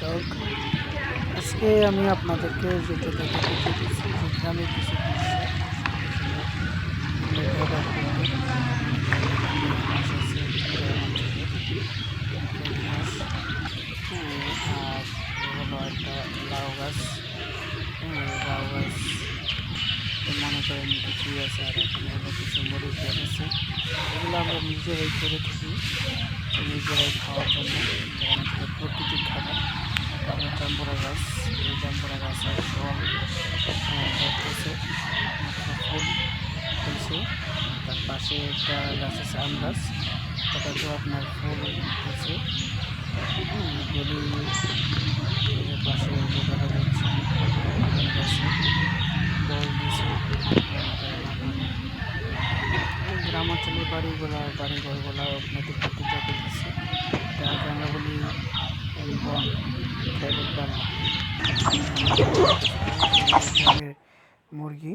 দর্শক, আজকে আমি আপনাদেরকে যেটা দেখাতে চলেছি যে গ্রামের কিছু দৃশ্য। আসলে ব্যবহার করবেন এখানে হাঁস আছে গ্রাম অঞ্চলে, একটা হাঁস। আর হলো একটা লাউ গাছ। লাউ গাছ মনে করেন কিছুই আছে, আর এখানে হলো কিছু মরিচ গাছ আছে। এগুলো আমরা নিজেরাই করে থাকি, নিজেরাই খাওয়ার জন্য, যেমন হচ্ছে প্রকৃতির খাবার। তারপরে জাম্বুরা গাছ, এই জাম্বুরা গাছের ফল ধরতেছে, ফুল হয়েছে। তার পাশে একটা গাছ আছে আম গাছ, ওটাতেও আপনার ফুল হয়েছে। পাশে দেখা যাচ্ছে আম গাছে ফল দিছে। গ্রাম অঞ্চলের বাড়িঘরগুলো নদীর প্রতি যত দিচ্ছে, যাকে আমরা বলি বন, খেলের পাল্লা, গ্রামের মুরগি।